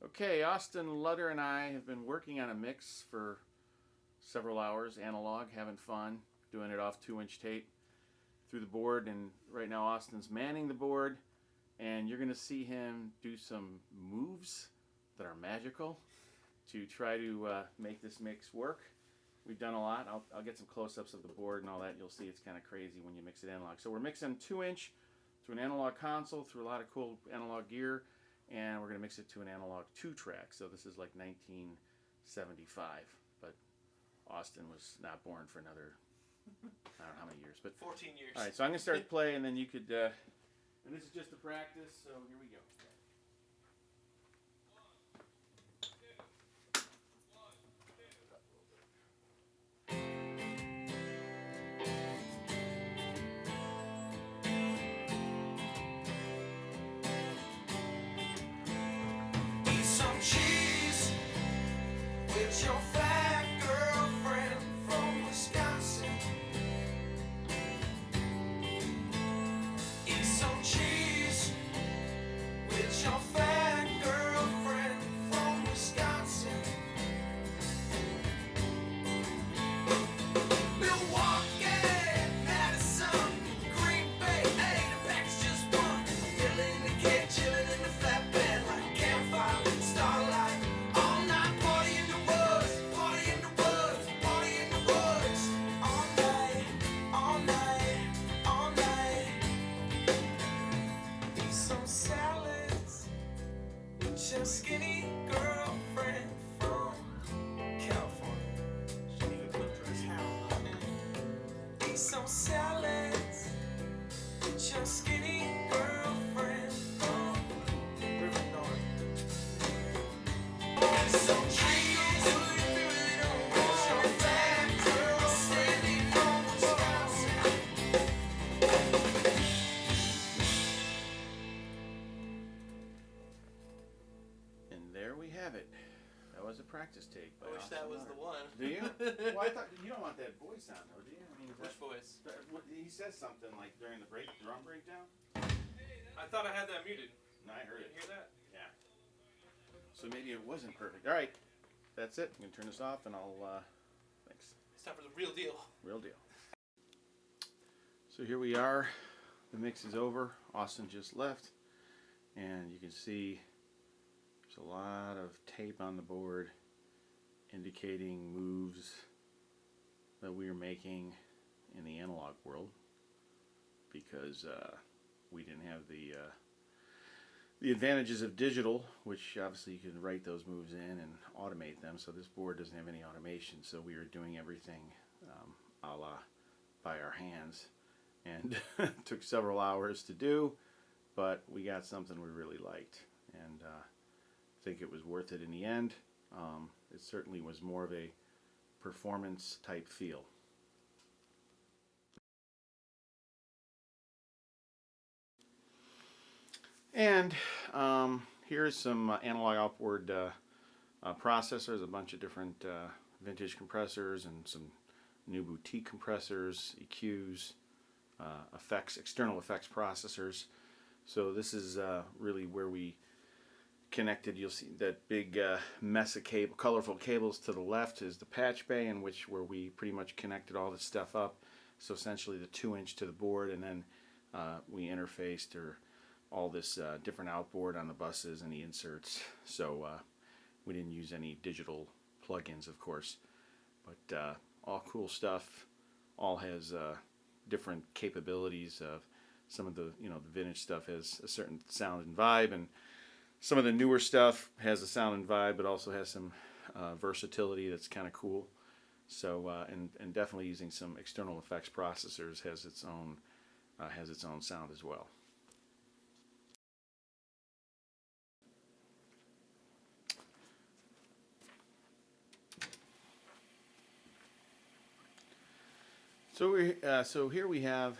Okay, Austin, Lutter, and I have been working on a mix for several hours, analog, having fun, doing it off 2-inch tape through the board. And right now Austin's manning the board, and you're going to see him do some moves that are magical to try to make this mix work. We've done a lot. I'll get some close-ups of the board and all that. You'll see it's kind of crazy when you mix it analog. So we're mixing 2-inch through an analog console, through a lot of cool analog gear, and we're going to mix it to an analog 2-track. So this is like 1975, but Austin was not born for another, I don't know how many years, but 14 years. All right, so I'm going to start to play, and then you could, and this is just a practice, so here we go. With your fat girlfriend from Wisconsin, eat some cheese with your fat girlfriend from Wisconsin. Milwaukee, Madison, Green Bay, hey, the pack is just one. Filling in the cake, chilling in the flatbed like a campfire, starlight. Your skinny girlfriend from California. She even cooked her house. Eat some salads with your skinny girlfriend from River North. Some trees with your fat girlfriend from Wisconsin. There we have it. That was a practice take. I wish that was the one. Do you? Well, I thought you don't want that voice on, though, do you? I mean, which voice? He says something like during the drum breakdown. I thought I had that muted. No, I heard it. Hear that? Yeah. So maybe it wasn't perfect. All right, that's it. I'm gonna turn this off, and I'll. Thanks. It's time for the real deal. Real deal. So here we are. The mix is over. Austin just left, and you can see. There's a lot of tape on the board indicating moves that we are making in the analog world because we didn't have the advantages of digital, which obviously you can write those moves in and automate them. So this board doesn't have any automation, so we are doing everything a la by our hands, and it took several hours to do, but we got something we really liked, and I think it was worth it in the end. It certainly was more of a performance type feel. And here's some analog outboard processors, a bunch of different vintage compressors and some new boutique compressors, EQs, effects, external effects processors. So this is really where we connected. You'll see that big mess of colorful cables to the left is the patch bay, in which where we pretty much connected all this stuff up. So essentially the 2-inch to the board, and then we interfaced all this different outboard on the buses and the inserts. So we didn't use any digital plugins, of course, but all cool stuff. All has different capabilities. Of some of the the vintage stuff has a certain sound and vibe, and some of the newer stuff has a sound and vibe, but also has some versatility that's kind of cool. So, and definitely using some external effects processors has its own sound as well. So here we have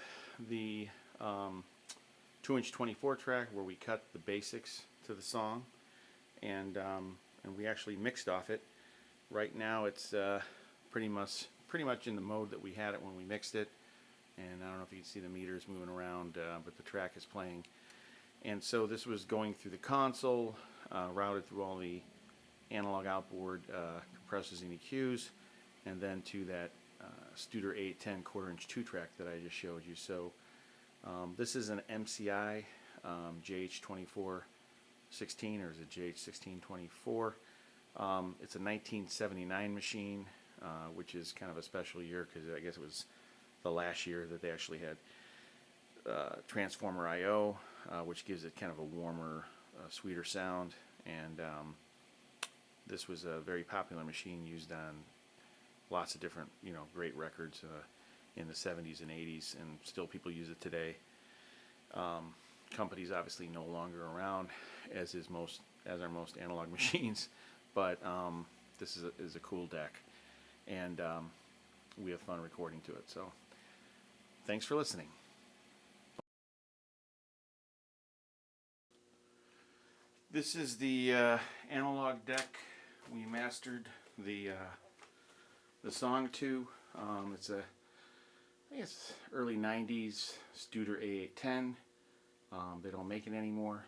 the 2-inch 24-track where we cut the basics to the song, and we actually mixed off it. Right now it's pretty much in the mode that we had it when we mixed it, and I don't know if you can see the meters moving around, but the track is playing. And so this was going through the console, routed through all the analog outboard compressors and EQs, and then to that Studer 810 quarter-inch 2-track that I just showed you. So this is an MCI JH2416, or is it JH1624? It's a 1979 machine, which is kind of a special year because I guess it was the last year that they actually had Transformer I/O, which gives it kind of a warmer, sweeter sound. And this was a very popular machine used on lots of different, great records in the 70s and 80s, and still people use it today. Company's obviously no longer around, as are most analog machines, but this is a cool deck, and we have fun recording to it. So thanks for listening. This is the analog deck we mastered the song to. It's I guess early 90s Studer A810. They don't make it anymore.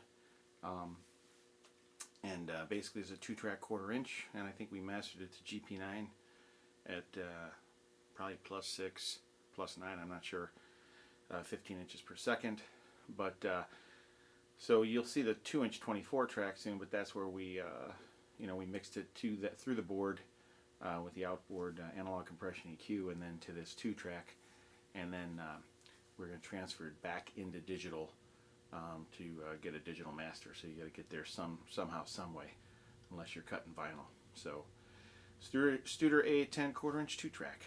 And basically it's a 2-track quarter-inch, and I think we mastered it to GP9 at probably +6, +9, I'm not sure, 15 inches per second. But so you'll see the 2-inch 24-track soon, but that's where we we mixed it through the board with the outboard analog compression EQ, and then to this 2-track, and then we're going to transfer it back into digital to get a digital master. So you got to get there somehow, some way, unless you're cutting vinyl. So Studer A810 quarter-inch 2-track.